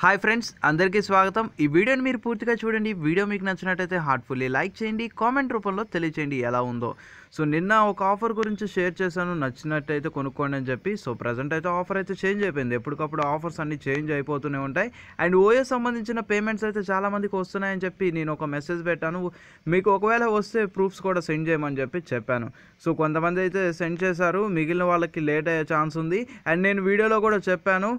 Hi friends, అందరికీ స్వాగతం. ఈ వీడియోని మీరు పూర్తిగా చూడండి. వీడియో మీకు నచ్చినట్టయితే హార్ట్ఫుల్లీ లైక్ చేయండి, కామెంట్ రూపంలో తెలియచేయండి ఎలా ఉందో. సో నిన్న ఒక ఆఫర్ గురించి షేర్ చేశాను, నచ్చినట్టయితే కొనుక్కోండి అని చెప్పి. సో ప్రజెంట్ అయితే ఆఫర్ అయితే చేంజ్ అయిపోయింది. ఎప్పటికప్పుడు ఆఫర్స్ అన్నీ చేంజ్ అయిపోతూనే ఉంటాయి. అండ్ ఓయో సంబంధించిన పేమెంట్స్ అయితే చాలామందికి వస్తున్నాయని చెప్పి నేను ఒక మెసేజ్ పెట్టాను. మీకు ఒకవేళ వస్తే ప్రూఫ్స్ కూడా సెండ్ చేయమని చెప్పాను. సో కొంతమంది అయితే సెండ్ చేశారు, మిగిలిన వాళ్ళకి లేట్ అయ్యే ఛాన్స్ ఉంది. అండ్ నేను వీడియోలో కూడా చెప్పాను,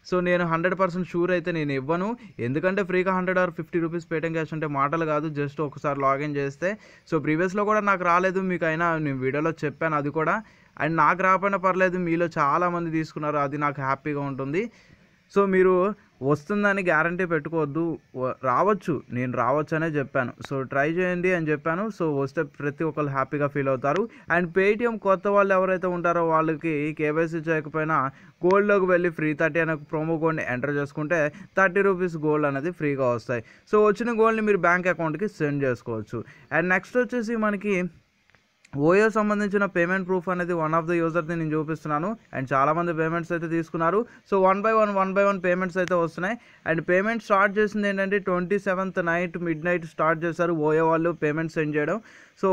సో నేను 100% షూర్ అయితే నేను ఇవ్వను. ఎందుకంటే ఫ్రీగా 100 ఆర్ 50 రూపీస్ పేటిఎం క్యాష్ అంటే మాటలు కాదు, జస్ట్ ఒకసారి లాగిన్ చేస్తే. సో ప్రీవియస్లో కూడా నాకు రాలేదు, మీకు అయినా నేను వీడియోలో చెప్పాను అది కూడా. అండ్ నాకు రాకపోయినా పర్లేదు, మీలో చాలామంది తీసుకున్నారు, అది నాకు హ్యాపీగా ఉంటుంది. సో మీరు వస్తుందని గ్యారంటీ పెట్టుకోవద్దు, రావచ్చు, నేను రావచ్చు అనే చెప్పాను. సో ట్రై చేయండి అని చెప్పాను. సో వస్తే ప్రతి ఒక్కరు హ్యాపీగా ఫీల్ అవుతారు. అండ్ పేటిఎం కొత్త వాళ్ళు ఎవరైతే ఉంటారో వాళ్ళకి కేవైసీ చేయకపోయినా గోల్డ్లోకి వెళ్ళి ఫ్రీ 30 అనే ప్రోమో కోడ్ని ఎంటర్ చేసుకుంటే 30 రూపీస్ గోల్డ్ అనేది ఫ్రీగా వస్తాయి. సో వచ్చిన గోల్డ్ని మీరు బ్యాంక్ అకౌంట్కి సెండ్ చేసుకోవచ్చు. అండ్ నెక్స్ట్ వచ్చేసి మనకి ఓయో సంబంధించిన పేమెంట్ ప్రూఫ్ అనేది వన్ ఆఫ్ ద యూజర్ని నేను చూపిస్తున్నాను. అండ్ చాలామంది పేమెంట్స్ అయితే తీసుకున్నారు. So one by one payments అయితే వస్తున్నాయి. అండ్ పేమెంట్ స్టార్ట్ చేసింది ఏంటంటే 27th నైట్ మిడ్ స్టార్ట్ చేశారు ఓయో వాళ్ళు పేమెంట్ సెండ్ చేయడం. సో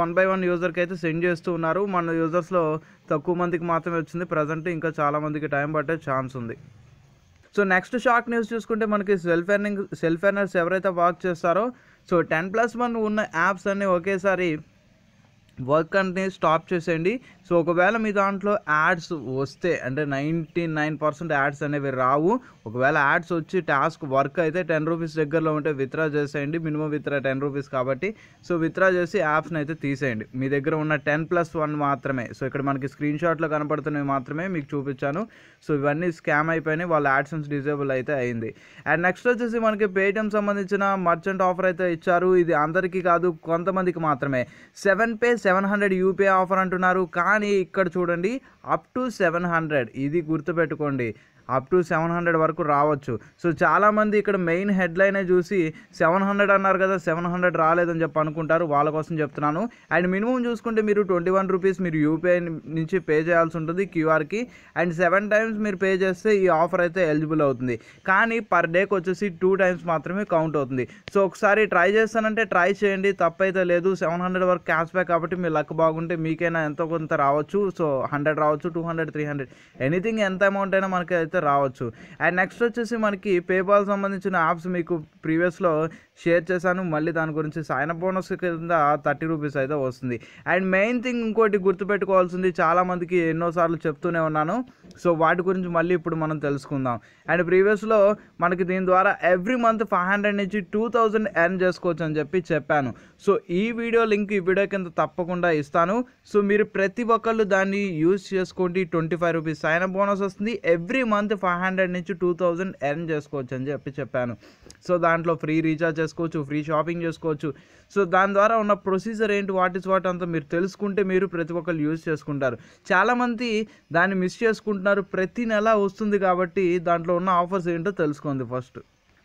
వన్ బై వన్ యూజర్కి అయితే సెండ్ చేస్తూ ఉన్నారు. మన యూజర్స్లో తక్కువ మందికి మాత్రమే వచ్చింది ప్రజెంట్, ఇంకా చాలామందికి టైం పట్టే ఛాన్స్ ఉంది. సో నెక్స్ట్ షాక్ న్యూస్ చూసుకుంటే మనకి సెల్ఫ్ ఎర్నర్స్ ఎవరైతే వర్క్ చేస్తారో, సో 10+1 ఉన్న యాప్స్ అన్నీ ఒకేసారి వర్క్ అనేది స్టాప్ చేసేయండి. సో ఒకవేళ మీ దాంట్లో యాడ్స్ వస్తే అంటే 99% యాడ్స్ అనేవి రావు. ఒకవేళ యాడ్స్ వచ్చి టాస్క్ వర్క్ అయితే 10 రూపీస్ దగ్గరలో ఉంటే విత్డ్రా చేసేయండి. మినిమం విత్డ్రా 10 రూపీస్ కాబట్టి. సో విత్డ్రా చేసి యాప్స్ని అయితే తీసేయండి. మీ దగ్గర ఉన్న 10+1 మాత్రమే. సో ఇక్కడ మనకి స్క్రీన్ షాట్లో కనపడుతున్నవి మాత్రమే మీకు చూపించాను. సో ఇవన్నీ స్కామ్ అయిపోయినాయి, వాళ్ళ యాడ్సెన్స్ డిజేబుల్ అయితే అయింది. అండ్ నెక్స్ట్ వచ్చేసి మనకి పేటిఎం సంబంధించిన మర్చెంట్ ఆఫర్ అయితే ఇచ్చారు. ఇది అందరికీ కాదు, కొంతమందికి మాత్రమే. 7 700 యూపీఐ ఆఫర్ అంటున్నారు, కానీ ఇక్కడ చూడండి అప్ టు 700, ఇది గుర్తుపెట్టుకోండి, అప్ టు 700 వరకు రావచ్చు. సో చాలామంది ఇక్కడ మెయిన్ హెడ్లైనే చూసి 700 అన్నారు కదా, 700 రాలేదని చెప్పి అనుకుంటారు, వాళ్ళ కోసం చెప్తున్నాను. అండ్ మినిమం చూసుకుంటే మీరు 21 రూపీస్ మీరు యూపీఐ నుంచి పే చేయాల్సి ఉంటుంది క్యూఆర్కి. అండ్ 7 టైమ్స్ మీరు పే చేస్తే ఈ ఆఫర్ అయితే ఎలిజిబుల్ అవుతుంది. కానీ పర్ డేకి వచ్చేసి 2 టైమ్స్ మాత్రమే కౌంట్ అవుతుంది. సో ఒకసారి ట్రై చేస్తానంటే ట్రై చేయండి, తప్పైతే లేదు. 700 వరకు క్యాష్ బ్యాక్ కాబట్టి మీ లక్ బాగుంటే మీకైనా ఎంతో కొంత రావచ్చు. సో 100 రావచ్చు, 200, 300, ఎనీథింగ్ ఎంత అమౌంట్ అయినా మనకి అయితే రావచ్చు. అండ్ నెక్స్ట్ వచ్చేసి మనకి పేపాల్ సంబంధించిన యాప్స్ మీకు ప్రీవియస్లో షేర్ చేశాను, మళ్ళీ దాని గురించి సైన్ అప్ బోనస్ కింద 30 రూపీస్ అయితే వస్తుంది. అండ్ మెయిన్ థింగ్ ఇంకోటి గుర్తుపెట్టుకోవాల్సింది, చాలామందికి ఎన్నోసార్లు చెప్తూనే ఉన్నాను, సో వాటి గురించి మళ్ళీ ఇప్పుడు మనం తెలుసుకుందాం. అండ్ ప్రీవియస్లో మనకి దీని ద్వారా ఎవ్రీ మంత్ 500 నుంచి 2000 ఎర్న్ చేసుకోవచ్చు అని చెప్పాను. సో ఈ వీడియో లింక్ ఈ వీడియో కింద తప్పకుండా ఇస్తాను. సో మీరు ప్రతి ఒక్కళ్ళు దాన్ని యూజ్ చేసుకోండి. 25 రూపీస్ సైన్ అప్ బోనస్ వస్తుంది. ఎవ్రీ మంత్ 500 నుంచి 2000 ఎర్న్ చేసుకోవచ్చు అని చెప్పాను. సో దాంట్లో ఫ్రీ రీఛార్జ్ చేసుకోవచ్చు, ఫ్రీ షాపింగ్ చేసుకోవచ్చు. సో దాని ద్వారా ఉన్న ప్రొసీజర్ ఏంటి, వాట్ అంతా మీరు తెలుసుకుంటే మీరు ప్రతి ఒక్కరు యూజ్ చేసుకుంటారు. చాలామంది దాన్ని మిస్ చేసుకుంటున్నారు. ప్రతి నెల వస్తుంది కాబట్టి దాంట్లో ఉన్న ఆఫర్స్ ఏంటో తెలుసుకోండి ఫస్ట్.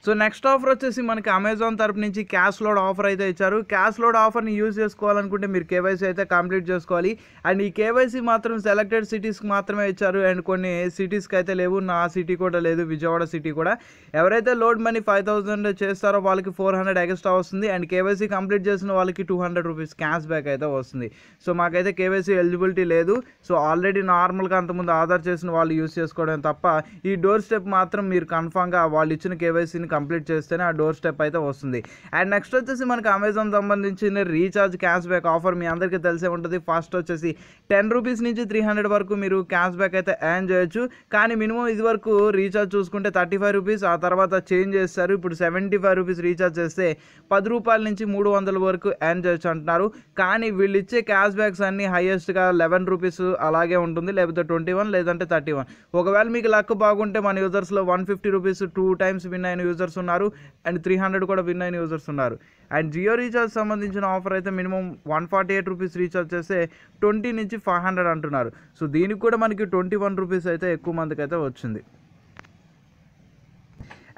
సో నెక్స్ట్ ఆఫర్ వచ్చేసి మనకి అమెజాన్ తరపు నుంచి క్యాష్ లోడ్ ఆఫర్ అయితే ఇచ్చారు. క్యాష్ లోడ్ ఆఫర్ని యూజ్ చేసుకోవాలనుకుంటే మీరు కేవైసీ అయితే కంప్లీట్ చేసుకోవాలి. అండ్ ఈ కేవైసీ మాత్రం సెలెక్టెడ్ సిటీస్కి మాత్రమే ఇచ్చారు. అండ్ కొన్ని సిటీస్కి అయితే లేవు, నా సిటీ కూడా లేదు, విజయవాడ సిటీ కూడా. ఎవరైతే లోడ్ మనీ 5000 చేస్తారో వాళ్ళకి 400 ఎక్స్ట్రా వస్తుంది. అండ్ కేవైసీ కంప్లీట్ చేసిన వాళ్ళకి 200 రూపీస్ క్యాష్ బ్యాక్ అయితే వస్తుంది. సో మాకైతే కేవైసీ ఎలిజిబిలిటీ లేదు. సో ఆల్రెడీ నార్మల్గా అంతకుముందు ఆధార్ చేసిన వాళ్ళు యూజ్ చేసుకోవడం తప్ప, ఈ డోర్ స్టెప్ మాత్రం మీరు కన్ఫామ్గా వాళ్ళు ఇచ్చిన కేవైసీని కంప్లీట్ చేస్తేనే ఆ డోర్ స్టెప్ అయితే వస్తుంది. అండ్ నెక్స్ట్ వచ్చేసి మనకి అమెజాన్ సంబంధించిన రీఛార్జ్ క్యాష్ బ్యాక్ ఆఫర్ మీ అందరికీ తెలిసే ఉంటుంది. ఫస్ట్ వచ్చేసి 10 రూపీస్ నుంచి 300 వరకు మీరు క్యాష్ బ్యాక్ అయితే ఎర్న్ చేయొచ్చు. కానీ మినిమం ఇది వరకు రీఛార్జ్ చూసుకుంటే 35 రూపీస్, ఆ తర్వాత చేంజ్ చేస్తారు. ఇప్పుడు 75 రూపీస్ రీఛార్జ్ చేస్తే 10 రూపాయల నుంచి 300 వరకు ఎర్న్ చేయొచ్చు అంటున్నారు. కానీ వీళ్ళు ఇచ్చే క్యాష్ బ్యాక్స్ అన్ని హైయెస్ట్గా 11 రూపీస్ అలాగే ఉంటుంది, లేకపోతే 21 లేదంటే 31. ఒకవేళ మీకు లక్ బాగుంటే మన యూజర్స్లో 150 రూపీస్ 2 టైమ్స్ విన్ అయిన యూజర్స్ ఉన్నారు. అండ్ 300 కూడా విన్ అయిన యూజర్స్ ఉన్నారు. అండ్ జియో రీఛార్జ్ సంబంధించిన ఆఫర్ అయితే మినిమం 148 రూపీస్ రీఛార్జ్ చేస్తే 20 నుంచి 500 అంటున్నారు. సో దీనికి కూడా మనకి 21 రూపీస్ అయితే ఎక్కువ మందికి అయితే వచ్చింది.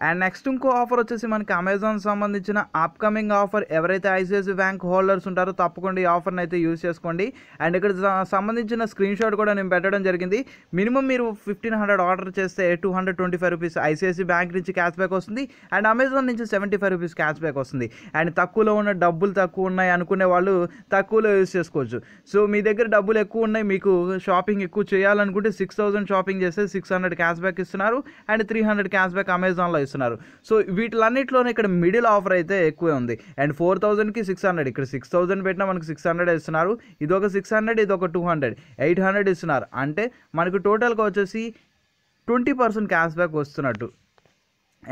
అండ్ నెక్స్ట్ ఇంకో ఆఫర్ వచ్చేసి మనకి అమెజాన్ సంబంధించిన అప్కమింగ్ ఆఫర్. ఎవరైతే ఐసిఐసిఐ బ్యాంక్ హోల్డర్స్ ఉంటారో తప్పకుండా ఈ ఆఫర్ని అయితే యూజ్ చేసుకోండి. అండ్ ఇక్కడ సంబంధించిన స్క్రీన్ షాట్ కూడా నేను పెట్టడం జరిగింది. మినిమం మీరు 1500 ఆర్డర్ చేస్తే 225 రూపీస్ ఐసిఐసిఐ బ్యాంక్ నుంచి క్యాష్ బ్యాక్ వస్తుంది. అండ్ అమెజాన్ నుంచి 75 రూపీస్ క్యాష్ బ్యాక్ వస్తుంది. అండ్ తక్కువలో ఉన్న డబ్బులు తక్కువ ఉన్నాయి అనుకునే వాళ్ళు తక్కువలో యూజ్ చేసుకోవచ్చు. సో మీ దగ్గర డబ్బులు ఎక్కువ ఉన్నాయి, మీకు షాపింగ్ ఎక్కువ చేయాలనుకుంటే 6000 షాపింగ్ చేస్తే 600 క్యాష్ బ్యాక్ ఇస్తున్నారు. అండ్ 300 క్యాష్ బ్యాక్ అమెజాన్లో ఇస్తున్నారు. సో వీటిలన్నింటిలోనే ఇక్కడ మిడిల్ ఆఫర్ అయితే ఎక్కువే ఉంది. అండ్ 4000కి 600, ఇక్కడ 6000 పెట్టినా మనకు 600 ఇస్తున్నారు. ఇదొక 600, ఇదొక 200, 800 ఇస్తున్నారు. అంటే మనకు టోటల్గా వచ్చేసి 20% క్యాష్ బ్యాక్ వస్తున్నట్టు.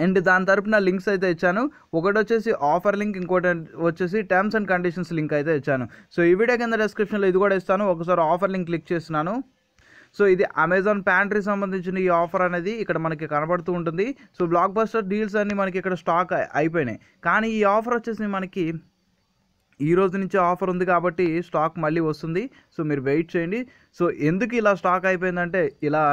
అండ్ దాని తరపున లింక్స్ అయితే ఇచ్చాను. ఒకటి వచ్చేసి ఆఫర్ లింక్, ఇంకోటి వచ్చేసి టర్మ్స్ అండ్ కండిషన్స్ లింక్ అయితే ఇచ్చాను. సో ఈ వీడియో కింద డిస్క్రిప్షన్లో ఇది కూడా ఇస్తాను. ఒకసారి ఆఫర్ లింక్ క్లిక్ చేస్తున్నాను. సో ఇది అమెజాన్ ప్యాంట్రీ సంబంధించిన ఈ ఆఫర్ అనేది ఇక్కడ మనకి కనబడుతూ ఉంటుంది. సో బ్లాక్ బస్టర్ డీల్స్ అన్నీ మనకి ఇక్కడ స్టాక్ అయిపోయినాయి. కానీ ఈ ఆఫర్ వచ్చేసి మనకి ఈ రోజు నుంచి ఆఫర్ ఉంది కాబట్టి స్టాక్ మళ్ళీ వస్తుంది. సో మీరు వెయిట్ చేయండి. సో ఎందుకు ఇలా స్టాక్ అయిపోయిందంటే ఇలా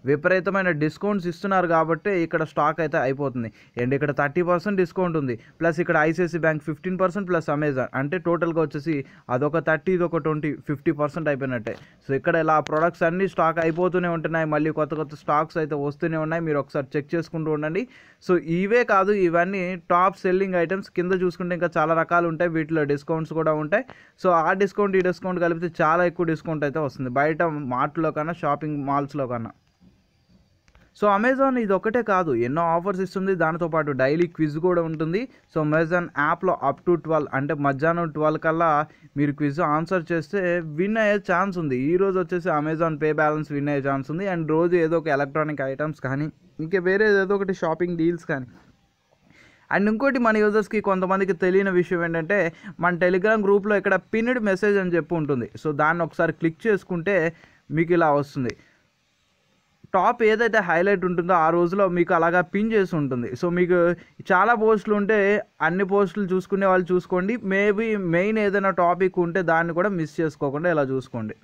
విపరీతమైన డిస్కౌంట్స్ ఇస్తున్నారు కాబట్టి ఇక్కడ స్టాక్ అయితే అయిపోతుంది. అండ్ ఇక్కడ 30% డిస్కౌంట్ ఉంది. ప్లస్ ఇక్కడ ఐసిఐసిఐ బ్యాంక్ 15% ప్లస్ అమెజాన్, అంటే టోటల్గా వచ్చేసి అదొక 30, ఇదొక 20, 50% అయిపోయినట్టే. సో ఇక్కడ ఇలా ప్రొడక్ట్స్ అన్నీ స్టాక్ అయిపోతూనే ఉంటున్నాయి. మళ్ళీ కొత్త కొత్త స్టాక్స్ అయితే వస్తూనే ఉన్నాయి. మీరు ఒకసారి చెక్ చేసుకుంటూ ఉండండి. సో ఇవే కాదు, ఇవన్నీ టాప్ సెల్లింగ్ ఐటమ్స్. కింద చూసుకుంటే ఇంకా చాలా రకాలు ఉంటాయి. వీటిలో డిస్కౌంట్స్ కూడా ఉంటాయి. సో ఆ డిస్కౌంట్ ఈ డిస్కౌంట్ కలిపితే చాలా ఎక్కువ డిస్కౌంట్ అయితే వస్తుంది బయట మార్ట్లో కన్నా, షాపింగ్ మాల్స్లో కన్నా. సో అమెజాన్ ఇది ఒకటే కాదు, ఎన్నో ఆఫర్స్ ఇస్తుంది. దాంతోపాటు డైలీ క్విజ్ కూడా ఉంటుంది. సో అమెజాన్ యాప్లో అప్ టు 12, అంటే మధ్యాహ్నం 12 కల్లా మీరు క్విజ్ ఆన్సర్ చేస్తే విన్ అయ్యే ఛాన్స్ ఉంది. ఈరోజు వచ్చేసి అమెజాన్ పే బ్యాలెన్స్ విన్ అయ్యే ఛాన్స్ ఉంది. అండ్ రోజు ఏదో ఒక ఎలక్ట్రానిక్ ఐటమ్స్ కానీ, ఇంకా వేరే ఏదో ఒకటి షాపింగ్ డీల్స్ కానీ. అండ్ ఇంకోటి మన యూజర్స్కి కొంతమందికి తెలియని విషయం ఏంటంటే, మన టెలిగ్రామ్ గ్రూప్లో ఇక్కడ పిన్డ్ మెసేజ్ అని చెప్పి ఉంటుంది. సో దాన్ని ఒకసారి క్లిక్ చేసుకుంటే మీకు ఇలా వస్తుంది. టాప్ ఏదైతే హైలైట్ ఉంటుందో ఆ రోజులో మీకు అలాగా పిన్ చేసి ఉంటుంది. సో మీకు చాలా పోస్టులు ఉంటే అన్ని పోస్టులు చూసుకునే వాళ్ళు చూసుకోండి. మేబీ మెయిన్ ఏదైనా టాపిక్ ఉంటే దాన్ని కూడా మిస్ చేసుకోకుండా ఇలా చూసుకోండి.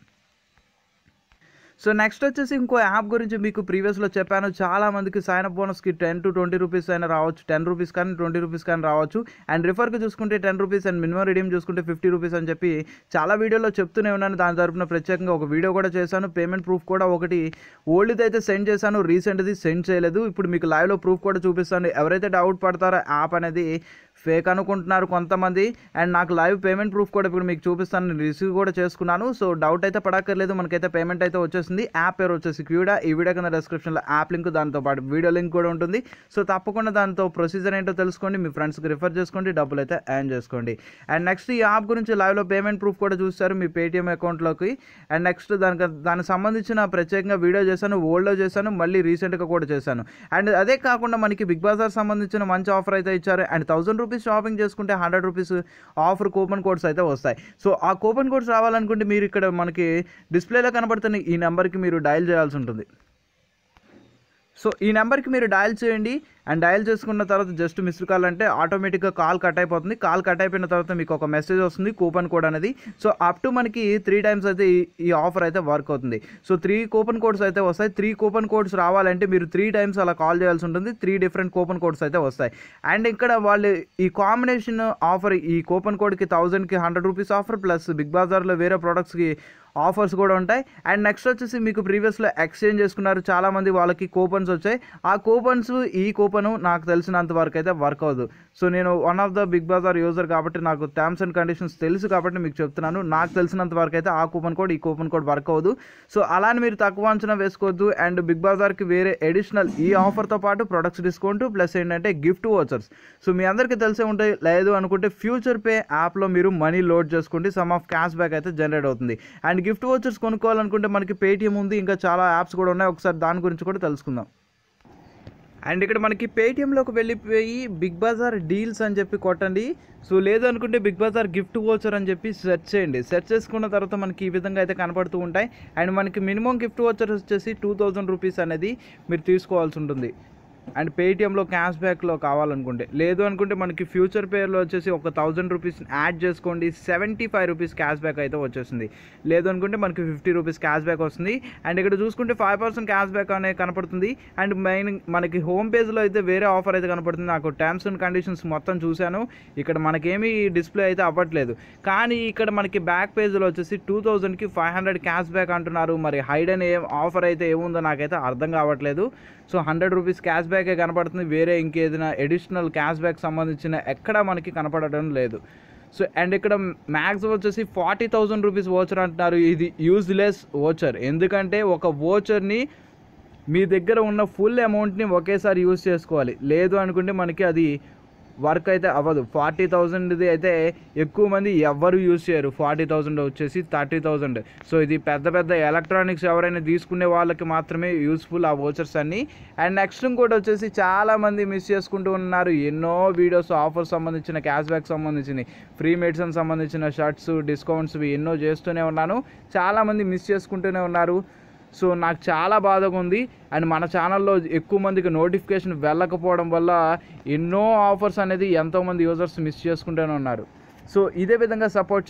సో నెక్స్ట్ వచ్చేసి ఇంకో యాప్ గురించి మీకు ప్రీవియస్లో చెప్పాను. చాలామందికి సైన్ అప్ బోనస్కి 10 to 20 రూపీస్ అయినా రావచ్చు, 10 రూపీస్ కానీ 20 రూపీస్ కానీ రావచ్చు. అండ్ రిఫర్కి చూసుకుంటే 10 రూపీస్ అండ్ మినిమం రిడీమ్ చూసుకుంటే 50 రూపీస్ అని చెప్పి చాలా వీడియోలో చెప్తూనే ఉన్నాను. దాని తరపున ప్రత్యేకంగా ఒక వీడియో కూడా చేశాను. పేమెంట్ ప్రూఫ్ కూడా ఒకటి ఓల్డ్ది అయితే సెండ్ చేశాను, రీసెంట్ది సెండ్ చేయలేదు. ఇప్పుడు మీకు లైవ్లో ప్రూఫ్ కూడా చూపిస్తాను. ఎవరైతే డౌట్ పడతారో యాప్ అనేది ఫేక్ అనుకుంటున్నారు కొంతమంది. అండ్ నాకు లైవ్ పేమెంట్ ప్రూఫ్ కూడా ఇప్పుడు మీకు చూపిస్తాను. నేను రిసీవ్ కూడా చేసుకున్నాను. సో డౌట్ అయితే పడక్కర్లేదు, మనకైతే పేమెంట్ అయితే వచ్చేసింది. యాప్ పేరు వచ్చేసి క్యూడా. ఈ వీడియో కింద డిస్క్రిప్షన్లో యాప్ లింక్, దాంతో పాటు వీడియో లింక్ కూడా ఉంటుంది. సో తప్పకుండా దాంతో ప్రొసీజర్ ఏంటో తెలుసుకోండి, మీ ఫ్రెండ్స్కి రిఫర్ చేసుకోండి, డబ్బులు అయితే ఎర్న్ చేసుకోండి. అండ్ నెక్స్ట్ ఈ యాప్ గురించి లైవ్లో పేమెంట్ ప్రూఫ్ కూడా చూస్తారు మీ పేటిఎం అకౌంట్లోకి. అండ్ నెక్స్ట్ దానికి సంబంధించిన ప్రత్యేకంగా వీడియో చేశాను, ఓల్డ్లో చేశాను, మళ్ళీ రీసెంట్గా కూడా చేశాను. అండ్ అదే కాకుండా మనకి బిగ్ బజార్ సంబంధించిన మంచి ఆఫర్ అయితే ఇచ్చారు. అండ్ 1000 రూపీస్ షాపింగ్ చేసుకుంటే 100 రూపీస్ ఆఫర్ కూపన్ కోడ్స్ అయితే వస్తాయి. సో ఆ కూపన్ కోడ్స్ రావాలనుకుంటే మీరు ఇక్కడ మనకి డిస్ప్లేలో కనబడుతున్న ఈ నెంబర్కి మీరు డయల్ చేయాల్సి ఉంటుంది. సో ఈ నెంబర్కి మీరు డయల్ చేయండి. అండ్ డయల్ చేసుకున్న తర్వాత జస్ట్ మిస్డ్ కాల్ అంటే ఆటోమేటిక్గా కాల్ కట్ అయిపోతుంది. కాల్ కట్ అయిపోయిన తర్వాత మీకు ఒక మెసేజ్ వస్తుంది, కూపన్ కోడ్ అనేది. సో అప్ టు మనకి 3 టైమ్స్ అయితే ఈ ఆఫర్ అయితే వర్క్ అవుతుంది. సో 3 కూపన్ కోడ్స్ అయితే వస్తాయి. 3 కూపన్ కోడ్స్ రావాలంటే మీరు 3 టైమ్స్ అలా కాల్ చేయాల్సి ఉంటుంది. 3 డిఫరెంట్ కూపన్ కోడ్స్ అయితే వస్తాయి. అండ్ ఇక్కడ వాళ్ళు ఈ కాంబినేషన్ ఆఫర్, ఈ కూపన్ కోడ్కి 1000కి 100 రూపీస్ ఆఫర్, ప్లస్ బిగ్ బజార్లో వేరే ప్రోడక్ట్స్కి ఆఫర్స్ కూడా ఉంటాయి. అండ్ నెక్స్ట్ వచ్చేసి మీకు ప్రీవియస్లో ఎక్స్చేంజ్ చేసుకున్నారు చాలామంది, వాళ్ళకి కూపన్స్ వచ్చాయి. ఆ కూపన్స్ ఈ కూపన్ నాకు తెలిసినంత వరకు అయితే వర్క్ అవ్వదు. సో నేను one of the Big Bazaar user కాబట్టి నాకు టర్మ్స్ అండ్ కండిషన్స్ తెలుసు కాబట్టి మీకు చెప్తున్నాను. నాకు తెలిసినంత వరకు అయితే ఆ కూపన్ కోడ్, ఈ కూపన్ కోడ్ వర్క్ అవ్వదు. సో అలానే మీరు తక్కువ అంచనా వేసుకోవద్దు. అండ్ బిగ్ బజార్కి వేరే అడిషనల్ ఈ ఆఫర్తో పాటు ప్రొడక్ట్స్ డిస్కౌంట్ ప్లస్ ఏంటంటే గిఫ్ట్ వోచర్స్. సో మీ అందరికీ తెలిసే ఉంటాయి. లేదు అనుకుంటే ఫ్యూచర్ పే యాప్లో మీరు మనీ లోడ్ చేసుకోండి, సమ్ ఆఫ్ క్యాష్ బ్యాక్ అయితే జనరేట్ అవుతుంది. అండ్ గిఫ్ట్ వోచర్స్ కొనుక్కోవాలనుకుంటే మనకి పేటిఎం ఉంది, ఇంకా చాలా యాప్స్ కూడా ఉన్నాయి. ఒకసారి దాని గురించి కూడా తెలుసుకుందాం. అండ్ ఇక్కడ మనకి పేటిఎంలోకి వెళ్ళిపోయి బిగ్ బజార్ డీల్స్ అని చెప్పి కొట్టండి. సో లేదనుకుంటే బిగ్ బజార్ గిఫ్ట్ వోచర్ అని చెప్పి సెర్చ్ చేయండి. సెర్చ్ చేసుకున్న తర్వాత మనకి ఈ విధంగా అయితే కనపడుతూ ఉంటాయి. అండ్ మనకి మినిమం గిఫ్ట్ వోచర్ వచ్చేసి 2000 రూపీస్ అనేది మీరు తీసుకోవాల్సి ఉంటుంది. అండ్ పేటిఎంలో క్యాష్ బ్యాక్లో కావాలనుకుంటే, లేదు అనుకుంటే మనకి ఫ్యూచర్ పేలో వచ్చేసి ఒక 1000 రూపీస్ యాడ్ చేసుకోండి, 75 రూపీస్ క్యాష్ బ్యాక్ అయితే వచ్చేస్తుంది. లేదు అనుకుంటే మనకి 50 రూపీస్ క్యాష్ బ్యాక్ వస్తుంది. అండ్ ఇక్కడ చూసుకుంటే 5% క్యాష్ బ్యాక్ అనేది కనపడుతుంది. అండ్ మెయిన్ మనకి హోమ్ పేజ్లో అయితే వేరే ఆఫర్ అయితే కనపడుతుంది. నాకు టర్మ్స్ అండ్ కండిషన్స్ మొత్తం చూశాను, ఇక్కడ మనకేమీ డిస్ప్లే అయితే అవ్వట్లేదు. కానీ ఇక్కడ మనకి బ్యాక్ పేజ్లో వచ్చేసి 2000కి 500 క్యాష్ బ్యాక్ అంటున్నారు. మరి హైడెన్ ఆఫర్ అయితే ఏముందో నాకైతే అర్థం కావట్లేదు. సో 100 రూపీస్ క్యాష్ బ్యాకే కనపడుతుంది, వేరే ఇంకేదైనా ఎడిషనల్ క్యాష్ బ్యాక్ సంబంధించిన ఎక్కడ మనకి కనపడడం లేదు. సో అండ్ ఇక్కడ మ్యాక్స్ వచ్చేసి 40,000 రూపీస్ వోచర్ అంటున్నారు. ఇది యూజ్లెస్ వోచర్, ఎందుకంటే ఒక వోచర్ని మీ దగ్గర ఉన్న ఫుల్ అమౌంట్ని ఒకేసారి యూజ్ చేసుకోవాలి. లేదు అనుకుంటే మనకి అది వర్క్ అయితే అవ్వదు. 40,000ది అయితే ఎక్కువ మంది ఎవ్వరు యూజ్ చేయరు. 40,000 వచ్చేసి 30,000. సో ఇది పెద్ద పెద్ద ఎలక్ట్రానిక్స్ ఎవరైనా తీసుకునే వాళ్ళకి మాత్రమే యూస్ఫుల్ ఆ వోచర్స్ అన్నీ. అండ్ నెక్స్ట్ ఇంకోటి వచ్చేసి చాలామంది మిస్ చేసుకుంటూ ఉన్నారు. ఎన్నో వీడియోస్ ఆఫర్ సంబంధించిన క్యాష్ బ్యాక్ సంబంధించినవి, ఫ్రీ మెడిసిన్ సంబంధించిన షర్ట్స్ డిస్కౌంట్స్ ఎన్నో చేస్తూనే ఉన్నాను, చాలామంది మిస్ చేసుకుంటూనే ఉన్నారు. సో నాకు చాలా బాధగా ఉంది. అండ్ మన ఛానల్లో ఎక్కువ మందికి నోటిఫికేషన్ వెళ్ళకపోవడం వల్ల ఎన్నో ఆఫర్స్ అనేది ఎంతోమంది యూజర్స్ మిస్ చేసుకుంటూనే ఉన్నారు. సో ఇదే విధంగా సపోర్ట్